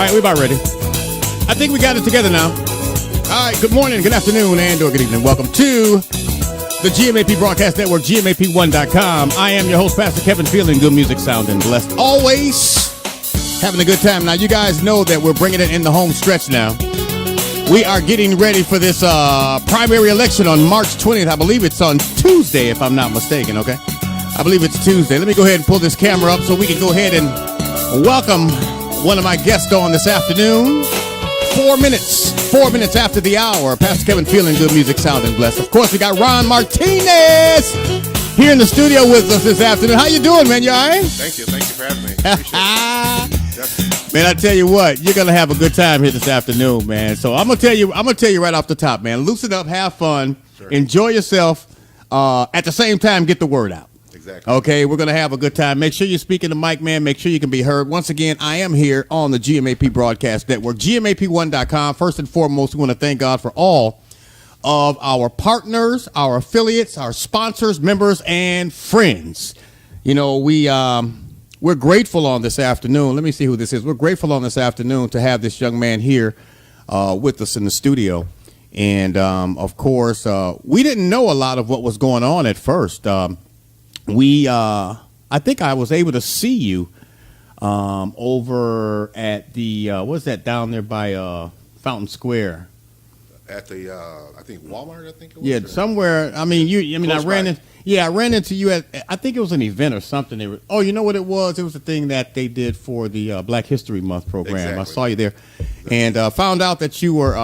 right, we about ready. I think we got it together now. All right, good morning, good afternoon, and or good evening. Welcome to the GMAP Broadcast Network, GMAP1.com. I am your host, Pastor Kevin, feeling good music, sounding blessed. Always having a good time. Now, you guys know that we're bringing it in the home stretch now. We are getting ready for this primary election on March 20th. I believe it's on Tuesday, if I'm not mistaken, okay? I believe it's Tuesday. Let me go ahead and pull this camera up so we can go ahead and welcome one of my guests on this afternoon. 4 minutes after the hour. Pastor Kevin feeling good music, sounding blessed. Of course, we got Juan Martinez here in the studio with us this afternoon. How you doing, man? You all right? Thank you for having me. Appreciate it. Man, I tell you what, you're gonna have a good time here this afternoon, man. So I'm gonna tell you right off the top, man. Loosen up, have fun, enjoy yourself. At the same time, get the word out. Exactly. Okay, we're going to have a good time. Make sure you speak in the mic, man. Make sure you can be heard. Once again, I am here on the GMAP Broadcast Network, GMAP1.com. First and foremost, we want to thank God for all of our partners, our affiliates, our sponsors, members, and friends. You know, we're grateful on this afternoon. Let me see who this is. We're grateful on this afternoon to have this young man here with us in the studio. And, of course, we didn't know a lot of what was going on at first. I think I was able to see you over at the what's that down there by Fountain Square? At the I think Walmart. I think it was. Yeah, somewhere. I mean, I ran into you at. I think it was an event or something. You know what it was? It was a thing that they did for the Black History Month program. Exactly. I saw you there, and found out that you were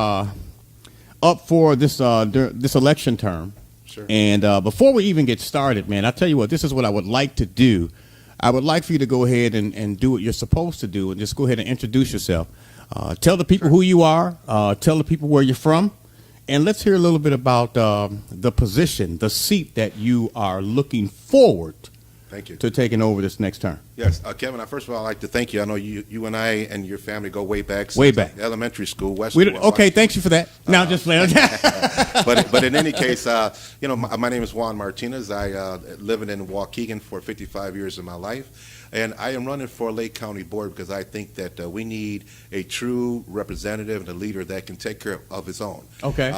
up for this election term. Sure. And before we even get started, man, I'll tell you what, this is what I would like to do. I would like for you to go ahead and do what you're supposed to do and just go ahead and introduce yourself. Tell the people who you are, tell the people where you're from, and let's hear a little bit about the position, the seat that you are looking forward to taking over this next term. Yes, Kevin, first of all, I'd like to thank you. I know you and I and your family go way back. Way back. Elementary school, West. Okay, thanks you for that. Now just playing. But in any case, my name is Juan Martinez. I living in Waukegan for 55 years of my life, and I am running for Lake County Board because I think that we need a true representative and a leader that can take care of his own. Okay.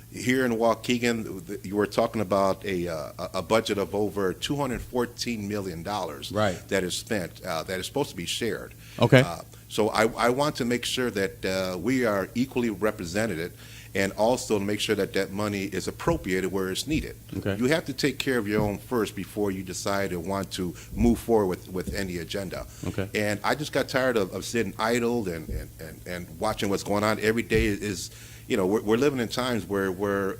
Here in Waukegan, you were talking about a budget of over $214 million that is spent, that is supposed to be shared. Okay. So I want to make sure that we are equally represented and also to make sure that that money is appropriated where it's needed. Okay. You have to take care of your own first before you decide to want to move forward with any agenda. Okay. And I just got tired of sitting idle and watching what's going on. Every day is, we're living in times where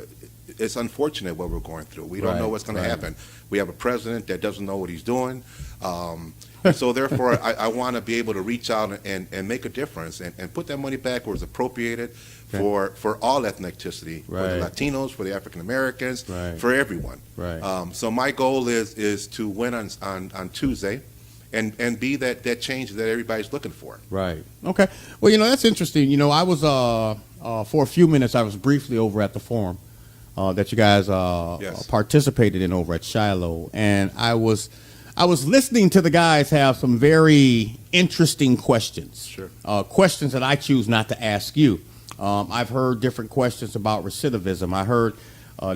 it's unfortunate what we're going through. We don't know what's going to happen. We have a president that doesn't know what he's doing. So therefore, I want to be able to reach out and make a difference and put that money back where it's appropriated for all ethnicity, for the Latinos, for the African Americans, for everyone. So my goal is to win on Tuesday. And be that change that everybody's looking for. Right. Okay. Well, that's interesting. I was for a few minutes. I was briefly over at the forum that you guys participated in over at Shiloh, and I was listening to the guys have some very interesting questions. Sure. Questions that I choose not to ask you. I've heard different questions about recidivism. I heard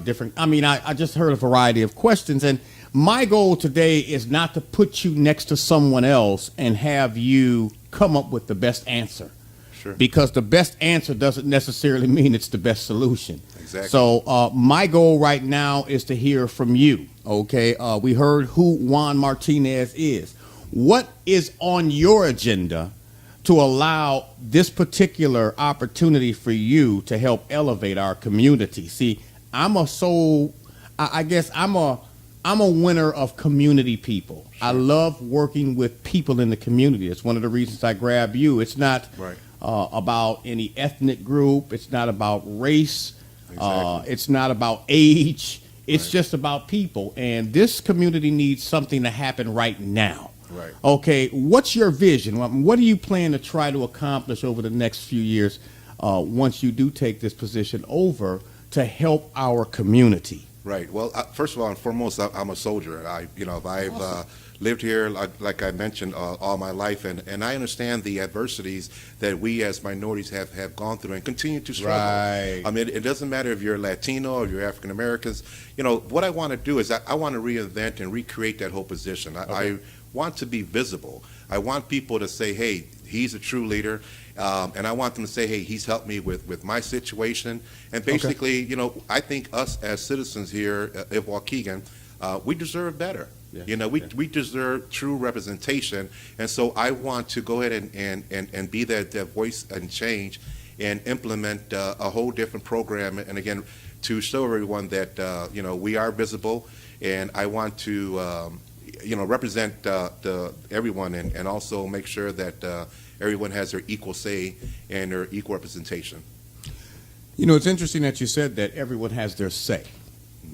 different. I just heard a variety of questions, and my goal today is not to put you next to someone else and have you come up with the best answer. Sure. Because the best answer doesn't necessarily mean it's the best solution. Exactly. So my goal right now is to hear from you. Okay. We heard who Juan Martinez is. What is on your agenda to allow this particular opportunity for you to help elevate our community? See, I'm a winner of community people. Sure. I love working with people in the community. It's one of the reasons I grab you. It's not about any ethnic group. It's not about race. Exactly. It's not about age. It's just about people. And this community needs something to happen right now. Right. Okay, what's your vision? What do you plan to try to accomplish over the next few years once you do take this position over to help our community? Right. Well, first of all and foremost, I'm a soldier. I've lived here, like I mentioned, all my life, and I understand the adversities that we as minorities have gone through and continue to struggle. Right. I mean, it doesn't matter if you're Latino or you're African Americans. You know, what I want to do is I want to reinvent and recreate that whole position. I want to be visible. I want people to say, hey, he's a true leader. And I want them to say, hey, he's helped me with my situation. And basically, you know, I think us as citizens here of Waukegan, we deserve better. Yeah, you know, we deserve true representation. And so I want to go ahead and be that voice and change and implement a whole different program. And again, to show everyone that, you know, we are visible. And I want to, you know, represent everyone and also make sure that everyone has their equal say and their equal representation. You know, it's interesting that you said that everyone has their say.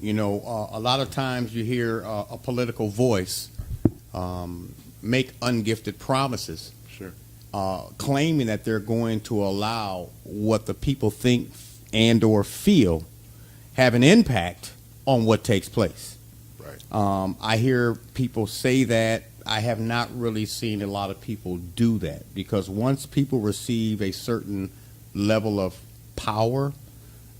You know, a lot of times you hear a political voice make ungifted promises, sure, claiming that they're going to allow what the people think and or feel have an impact on what takes place. Right. I hear people say that. I have not really seen a lot of people do that, because once people receive a certain level of power,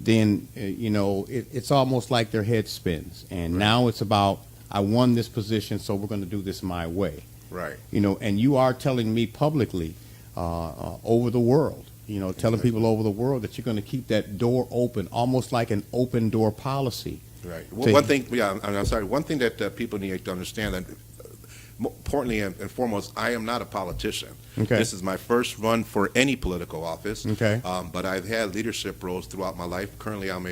then you know, it's almost like their head spins, and right. Now it's about, I won this position, so we're going to do this my way. Right. You know, and you are telling me publicly over the world, you know, telling people over the world that you're going to keep that door open, almost like an open door policy. Right. Well, one thing, yeah, I'm sorry. One thing that people need to understand, that importantly and foremost, I am not a politician. Okay. This is my first run for any political office. Okay. But I've had leadership roles throughout my life. Currently, I'm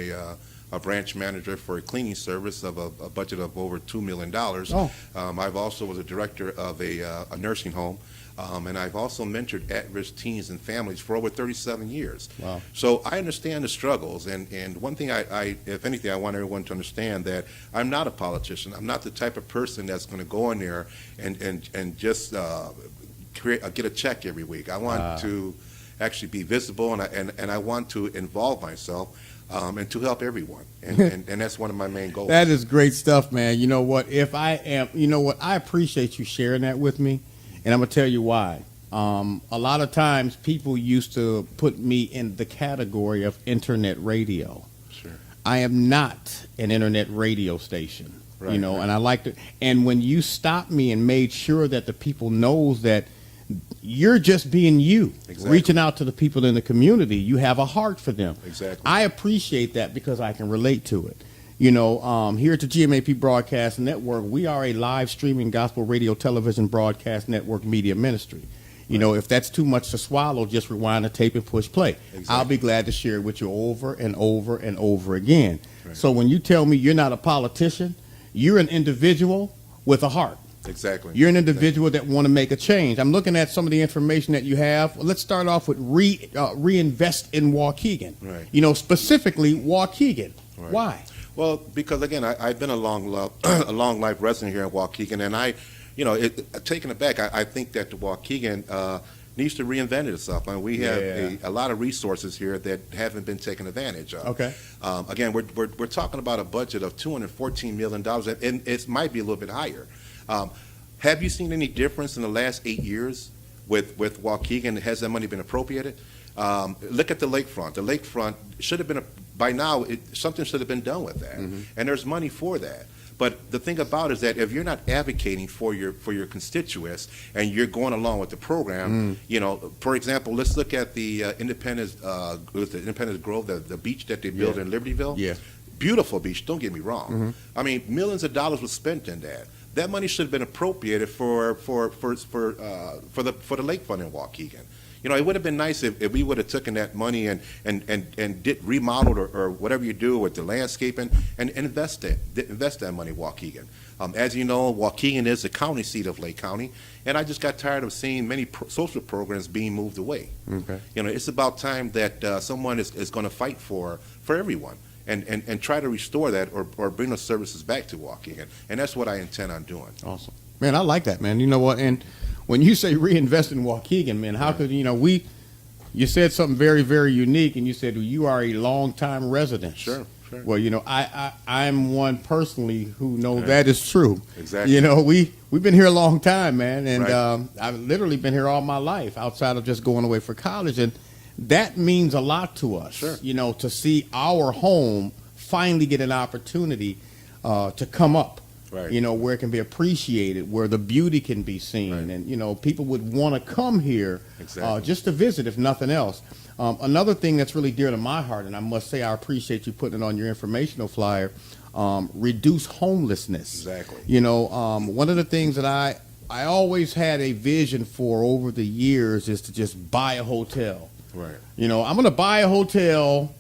a branch manager for a cleaning service of a budget of over $2 million. Oh. I've also was a director of a nursing home. And I've also mentored at-risk teens and families for over 37 years. Wow. So I understand the struggles, and one thing I if anything, I want everyone to understand that I'm not a politician. I'm not the type of person that's going to go in there and just get a check every week. I want to actually be visible, and I want to involve myself and to help everyone, and that's one of my main goals. That is great stuff, man. You know what? You know what? I appreciate you sharing that with me. And I'm going to tell you why. A lot of times people used to put me in the category of internet radio. Sure. I am not an internet radio station, right, you know, right. And I like to, and when you stopped me and made sure that the people knows that you're just being you, exactly. Reaching out to the people in the community, you have a heart for them. Exactly. I appreciate that because I can relate to it. You know, here at the GMAP Broadcast Network, we are a live streaming gospel radio, television, broadcast network media ministry. You know, if that's too much to swallow, just rewind the tape and push play. Exactly. I'll be glad to share it with you over and over and over again. Right. So when you tell me you're not a politician, you're an individual with a heart. Exactly. You're an individual that want to make a change. I'm looking at some of the information that you have. Let's start off with reinvest in Waukegan. Right. You know, specifically Waukegan. Right. Why? Well, because again, I've been a long life resident here in Waukegan, and taken aback, I think that the Waukegan needs to reinvent itself. I mean, we have a lot of resources here that haven't been taken advantage of. Okay. Again, we're talking about a budget of $214 million, and it might be a little bit higher. Have you seen any difference in the last 8 years with Waukegan? Has that money been appropriated? Look at the lakefront. The lakefront should have been by now. Something should have been done with that, mm-hmm. And there's money for that. But the thing about it is that if you're not advocating for your constituents and you're going along with the program, you know, for example, let's look at the Independence Grove, the beach that they built in Libertyville. Yeah, beautiful beach. Don't get me wrong. Mm-hmm. I mean, millions of dollars was spent in that. That money should have been appropriated for the lakefront in Waukegan. You know, it would have been nice if we would have taken that money and did remodeled or whatever you do with the landscaping and invest that money in Waukegan. As you know, Waukegan is the county seat of Lake County, and I just got tired of seeing many social programs being moved away. Okay. You know, it's about time that someone is going to fight for everyone and try to restore that or bring those services back to Waukegan, and that's what I intend on doing. Awesome. Man, I like that, man. You know what? And when you say reinvest in Waukegan, man, how could, you know, You said something very, very unique, and you said you are a longtime resident. Sure. Well, I'm one personally who know that is true. Exactly. We've been here a long time, man, and Right. I've literally been here all my life outside of just going away for college, and that means a lot to us. Sure. To see our home finally get an opportunity to come up. Right. Where it can be appreciated, where the beauty can be seen, Right. and people would want to come here Exactly. just to visit, if nothing else. Another thing that's really dear to my heart, and I must say I appreciate you putting it on your informational flyer, reduce homelessness. Exactly. One of the things that I always had a vision for over the years is to just buy a hotel. Right. I'm going to buy a hotel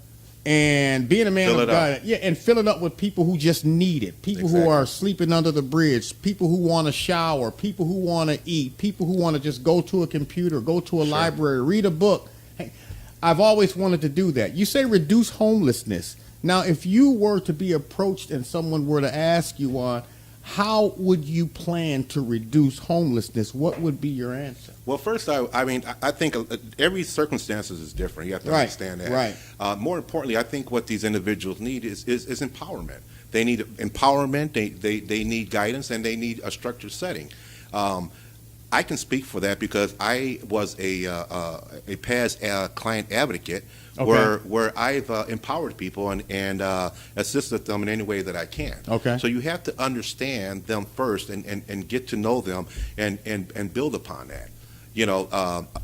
and being a man Fill of it God, and fill it up with people who just need it, people who Exactly. are sleeping under the bridge, people who want to shower, people who want to eat, people who want to just go to a computer, go to a Sure. library, read a book. Hey, I've always wanted to do that. You say reduce homelessness. Now, if you were to be approached and someone were to ask you on how would you plan to reduce homelessness, what would be your answer? Well, first, I think every circumstance is different. You have to Right, understand that. right. More importantly, I think what these individuals need is empowerment. They need empowerment. They need guidance, and they need a structured setting. I can speak for that because I was a past client advocate. Okay. Where I've empowered people and assisted them in any way that I can. Okay. So you have to understand them first and get to know them and build upon that.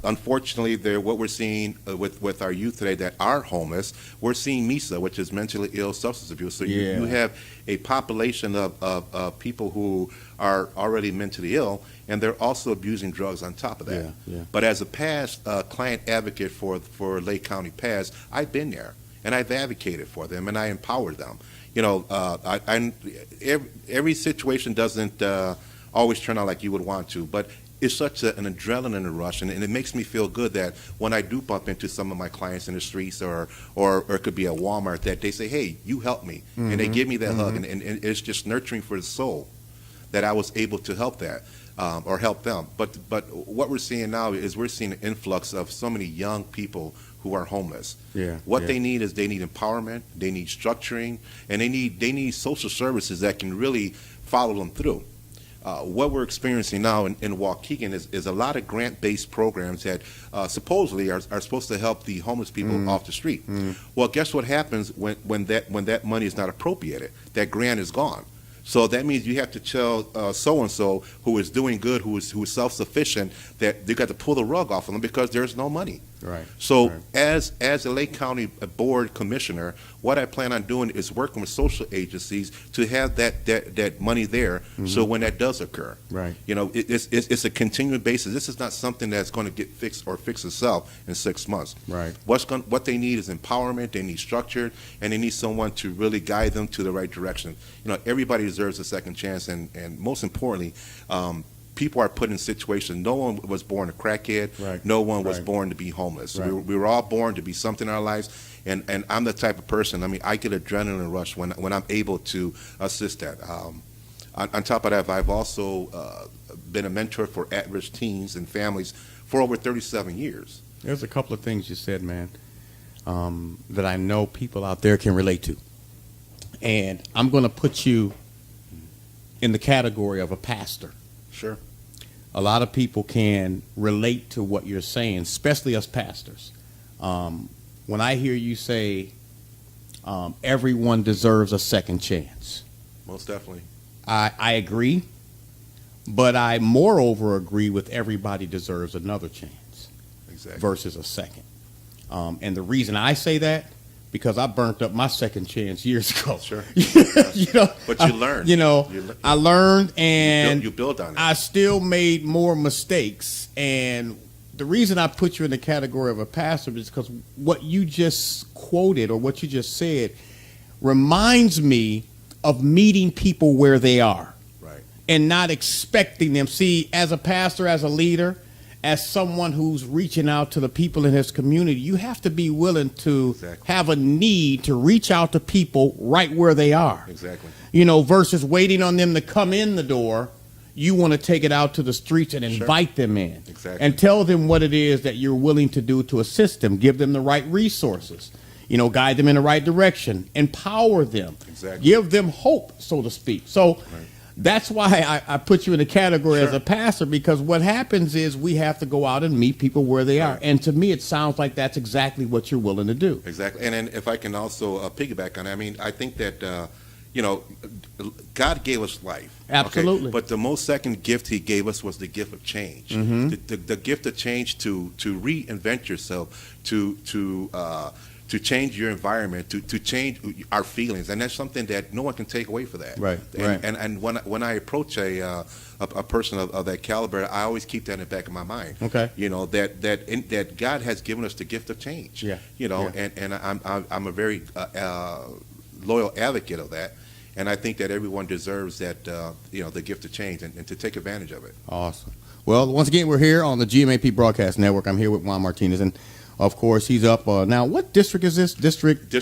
Unfortunately, what we're seeing with our youth today that are homeless, we're seeing MISA, which is mentally ill substance abuse. So Yeah. you have a population of people who are already mentally ill, and they're also abusing drugs on top of that. Yeah. But as a past client advocate for Lake County Pass, I've been there and I've advocated for them and I empowered them. Every situation doesn't always turn out like you would want to, but it's such an adrenaline rush, and it makes me feel good that when I do bump into some of my clients in the streets or it could be at Walmart, that they say, hey, you helped me, and they give me that hug, and it's just nurturing for the soul that I was able to help that or help them. But what we're seeing now is we're seeing an influx of so many young people who are homeless. What they need is they need empowerment, they need structuring, and they need social services that can really follow them through. What we're experiencing now in Waukegan is a lot of grant-based programs that supposedly are supposed to help the homeless people off the street. Well, guess what happens when that money is not appropriated? That grant is gone. So that means you have to tell so-and-so who is doing good, who is self-sufficient, that they got to pull the rug off of them because there's no money. Right. So right. as a Lake County board commissioner, what I plan on doing is working with social agencies to have that money there. So when that does occur, Right. It's a continuing basis. This is not something that's going to get fixed or fix itself in 6 months. Right. What they need is empowerment. They need structure, and they need someone to really guide them to the right direction. Everybody deserves a second chance, and most importantly, people are put in situations. No one was born a crackhead. Right. No one was Right. born to be homeless. Right. We were all born to be something in our lives, and I'm the type of person. I get adrenaline rush when I'm able to assist that. On top of that, I've also been a mentor for at-risk teens and families for over 37 years. There's a couple of things you said, man, that I know people out there can relate to. And I'm going to put you in the category of a pastor. Sure. A lot of people can relate to what you're saying, especially us pastors. When I hear you say everyone deserves a second chance, Most definitely. I agree, but I moreover agree with everybody deserves another chance Exactly. versus a second. And the reason I say that, because I burnt up my second chance years ago. Sure. But you learned. I learned, and you build on it. I still made more mistakes. And the reason I put you in the category of a pastor is because what you just quoted or what you just said reminds me of meeting people where they are. Right. And not expecting them. See, as a pastor, as a leader, as someone who's reaching out to the people in his community, you have to be willing to Exactly. have a need to reach out to people right where they are. Exactly. Versus waiting on them to come in the door, you want to take it out to the streets and invite them in. Exactly. And tell them what it is that you're willing to do to assist them. Give them the right resources. Guide them in the right direction. Empower them. Exactly. Give them hope, so to speak. So that's why I put you in the category as a pastor, because what happens is we have to go out and meet people where they are. And to me, it sounds like that's exactly what you're willing to do. Exactly. And then if I can also piggyback on that, I mean, I think that, God gave us life. Absolutely. Okay? But the most second gift he gave us was the gift of change. The gift of change to reinvent yourself, to change your environment, to change our feelings, and that's something that no one can take away for that. Right. And when I approach a person of that caliber, I always keep that in the back of my mind. Okay. That God has given us the gift of change. Yeah. And I'm a very loyal advocate of that, and I think that everyone deserves that the gift of change and to take advantage of it. Awesome. Well, once again, we're here on the GMAP Broadcast Network. I'm here with Juan Martinez, and of course, he's up now. What district is this? District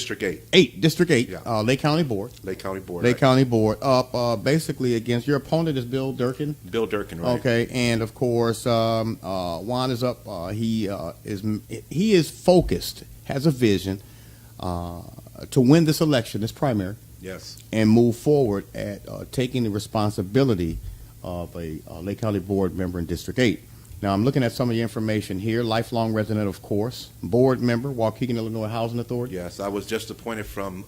8. District 8. Yeah. Lake County Board. Lake County Board. Lake County Board. Up basically against your opponent is Bill Durkin. Bill Durkin, right? Okay, and of course, Juan is up. He is focused, has a vision to win this election, this primary. Yes. And move forward at taking the responsibility of a Lake County Board member in District 8. Now, I'm looking at some of the information here. Lifelong resident, of course. Board member, Waukegan, Illinois Housing Authority. Yes, I was just appointed from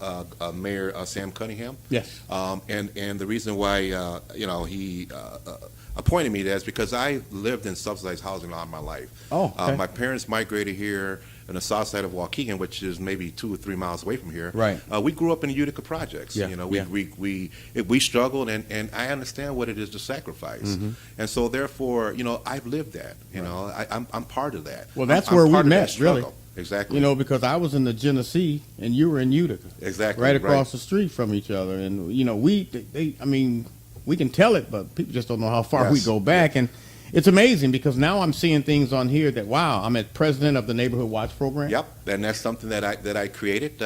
Mayor Sam Cunningham. Yes. And the reason why, he appointed me is because I lived in subsidized housing all my life. Oh, okay. My parents migrated here in the south side of Waukegan, which is maybe 2 or 3 miles away from here. Right. We grew up in the Utica projects. Yeah. We struggled, and I understand what it is to sacrifice. And so therefore, I've lived that. I'm part of that. Well, that's I'm where we part of that met, really. struggle. Exactly. Because I was in the Genesee and you were in Utica. Exactly. Right across the street from each other. And, we can tell it, but people just don't know how far we go back. And it's amazing because now I'm seeing things on here that, wow, I'm at president of the Neighborhood Watch program. Yep. And that's something that I created. It's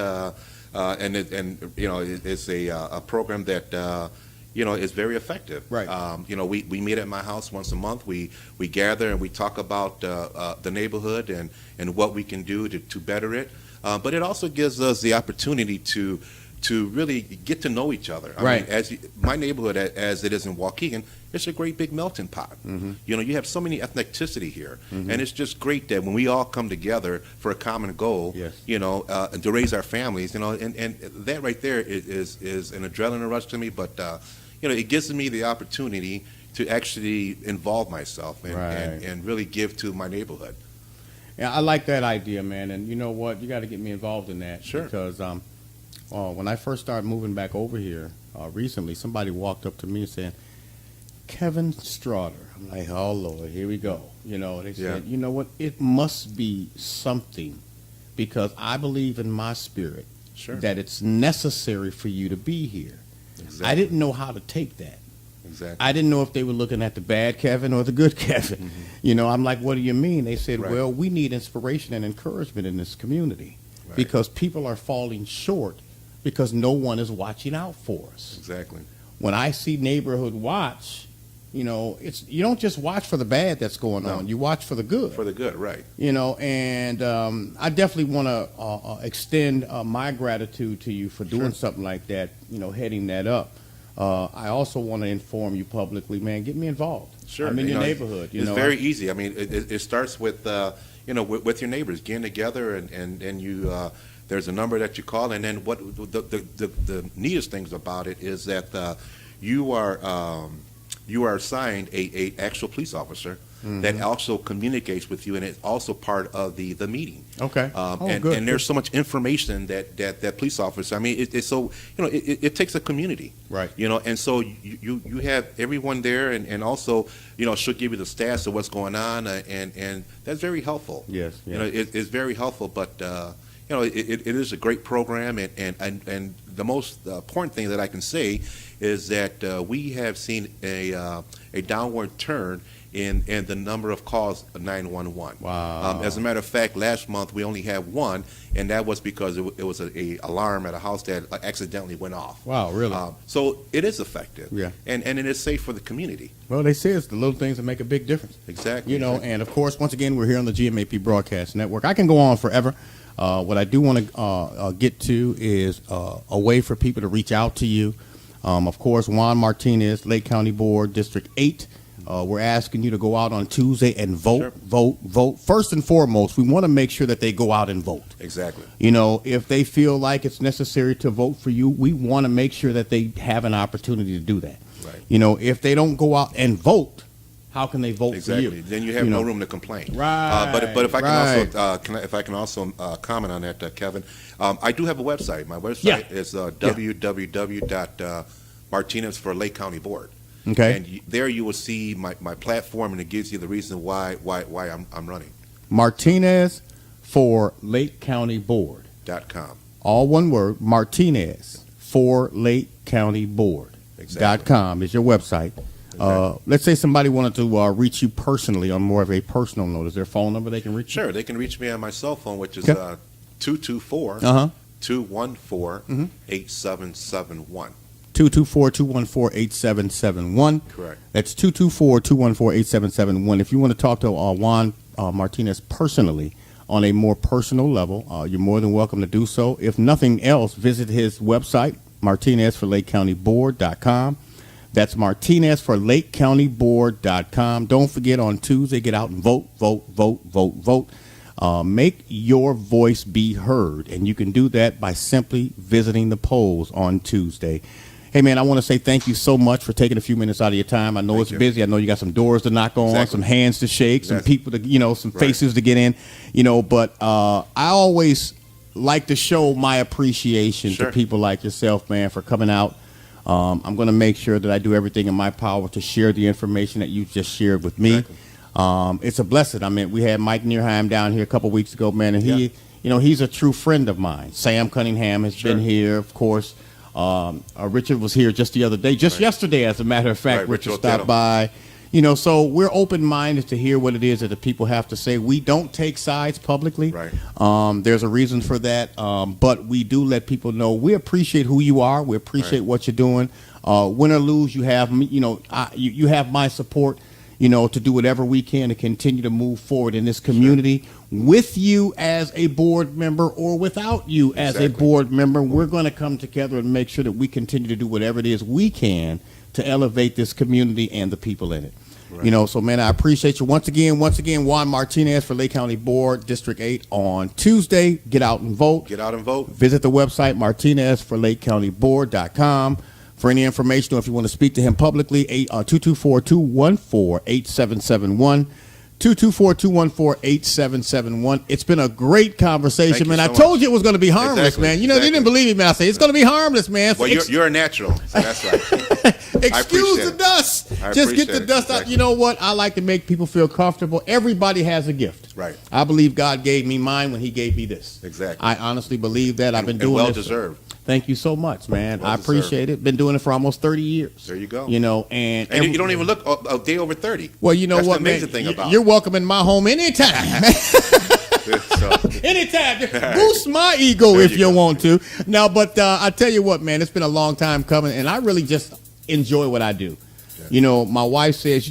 a program that, is very effective. Right. We meet at my house once a month. We gather and we talk about the neighborhood and what we can do to better it. But it also gives us the opportunity to really get to know each other. I mean, my neighborhood, as it is in Waukegan, it's a great big melting pot. You have so many ethnicity here, and it's just great that when we all come together for a common goal, to raise our families, and that right there is an adrenaline rush to me. But it gives me the opportunity to actually involve myself and really give to my neighborhood. Yeah, I like that idea, man. And you know what? You got to get me involved in that. Sure. Because when I first started moving back over here recently, somebody walked up to me and said, Kevin Straughter. I'm like, oh, Lord, here we go. They said, you know what? It must be something because I believe in my spirit that it's necessary for you to be here. Exactly. I didn't know how to take that. Exactly. I didn't know if they were looking at the bad Kevin or the good Kevin. I'm like, what do you mean? They said, well, we need inspiration and encouragement in this community because people are falling short because no one is watching out for us. Exactly. When I see Neighborhood Watch, you don't just watch for the bad that's going on. You watch for the good. For the good, right. And I definitely want to extend my gratitude to you for doing something like that, heading that up. I also want to inform you publicly, man, get me involved. Sure. I'm in your neighborhood. It's very easy. I mean, it starts with, with your neighbors, getting together and you, there's a number that you call. And then what the neatest things about it is that you are assigned a actual police officer that also communicates with you, and it's also part of the meeting. Okay. Good. And there's so much information that police officer. I mean, it's so it takes a community, right? And so you have everyone there, and also she'll give you the stats of what's going on, and that's very helpful. Yes. It's very helpful, but it is a great program, and the most important thing that I can say is that we have seen a downward turn in the number of calls 911. Wow. As a matter of fact, last month we only had one, and that was because it was a alarm at a house that accidentally went off. Wow, really? So it is effective. Yeah. And it is safe for the community. Well, they say it's the little things that make a big difference. Exactly. And of course, once again, we're here on the GMAP Broadcast Network. I can go on forever. What I do want to get to is a way for people to reach out to you. Of course, Juan Martinez, Lake County Board, District 8. We're asking you to go out on Tuesday and vote, Sure. vote. First and foremost, we want to make sure that they go out and vote. Exactly. If they feel like it's necessary to vote for you, we want to make sure that they have an opportunity to do that. Right. If they don't go out and vote, how can they vote for you? Then you have no room to complain. Right. But if I can also comment on that, Kevin, I do have a website. My website is www.Martinez for Lake County Board. Okay. And there you will see my platform, and it gives you the reason why I'm running. Martinez for Lake County Board. .com. All one word. Martinez for Lake County Board. Exactly. .com is your website. Exactly. Let's say somebody wanted to reach you personally on more of a personal note. Is there a phone number they can reach you? Sure, they can reach me on my cell phone, which is 224-214-8771. 224-214-8771. Correct. That's 224-214-8771. If you want to talk to Juan Martinez personally on a more personal level, you're more than welcome to do so. If nothing else, visit his website, martinezforlakecountyboard.com. That's martinezforlakecountyboard.com. Don't forget, on Tuesday, get out and vote. Make your voice be heard, and you can do that by simply visiting the polls on Tuesday. Hey, man, I want to say thank you so much for taking a few minutes out of your time. I know it's busy. I know you got some doors to knock on, some hands to shake, some people to, some faces to get in, but I always like to show my appreciation to people like yourself, man, for coming out. I'm going to make sure that I do everything in my power to share the information that you just shared with me. It's a blessing. I mean, we had Mike Neerheim down here a couple weeks ago, man, and he, he's a true friend of mine. Sam Cunningham has been here, of course. Richard was here just the other day, yesterday, as a matter of fact. Richard stopped by. So we're open-minded to hear what it is that the people have to say. We don't take sides publicly. Right. There's a reason for that, but we do let people know we appreciate who you are. We appreciate what you're doing. Win or lose, you have you have my support. To do whatever we can to continue to move forward in this community with you as a board member or without you as a board member. We're going to come together and make sure that we continue to do whatever it is we can to elevate this community and the people in it. Right. So, man, I appreciate you once again, Juan Martinez for Lake County Board, District 8 on Tuesday. Get out and vote. Visit the website, martinezforlakecountyboard.com. For any information, or if you want to speak to him publicly, 224-214-8771. 224-214-8771. It's been a great conversation, man. I told you it was going to be harmless, man. They didn't believe me, man. I say it's going to be harmless, man. Well, you're a natural, so that's right. Excuse the dust. Just get the dust out. You know what? I like to make people feel comfortable. Everybody has a gift. Right. I believe God gave me mine when he gave me this. Exactly. I honestly believe that. I've been doing well this. Deserved. Thank you so much, man. I appreciate it. Been doing it for almost 30 years. There you go. And you don't even look a day over 30. Well, you know what, man? That's the amazing thing about it. You're welcome in my home anytime. Anytime. Boost my ego if you want to. No, but I tell you what, man, it's been a long time coming, and I really just enjoy what I do. My wife says,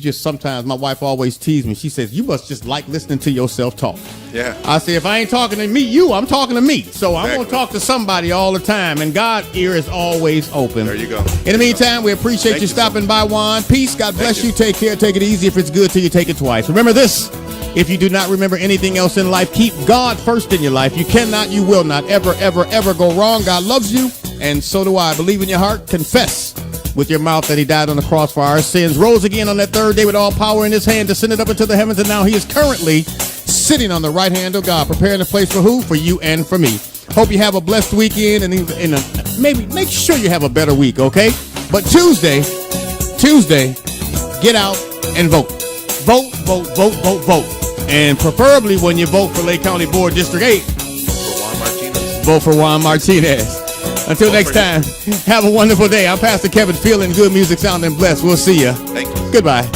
my wife always teases me. She says, you must just like listening to yourself talk. Yeah. I say, if I ain't talking to me, I'm talking to me. So I'm going to talk to somebody all the time, and God's ear is always open. There you go. In the meantime, we appreciate you stopping by, Juan. Peace. God bless you. Take care. Take it easy. If it's good to you, take it twice. Remember this. If you do not remember anything else in life, keep God first in your life. You cannot, you will not ever, ever, ever go wrong. God loves you, and so do I. Believe in your heart. Confess with your mouth that he died on the cross for our sins, rose again on that third day with all power in his hand, descended up into the heavens, and now he is currently sitting on the right hand of God, preparing a place for who? For you and for me. Hope you have a blessed weekend, and maybe make sure you have a better week, okay? But Tuesday, get out and vote. Vote. And preferably when you vote for Lake County Board District 8, vote for Juan Martinez. Until next time, have a wonderful day. I'm Pastor Kevin, feeling good music, sounding blessed. We'll see you. Thank you. Goodbye.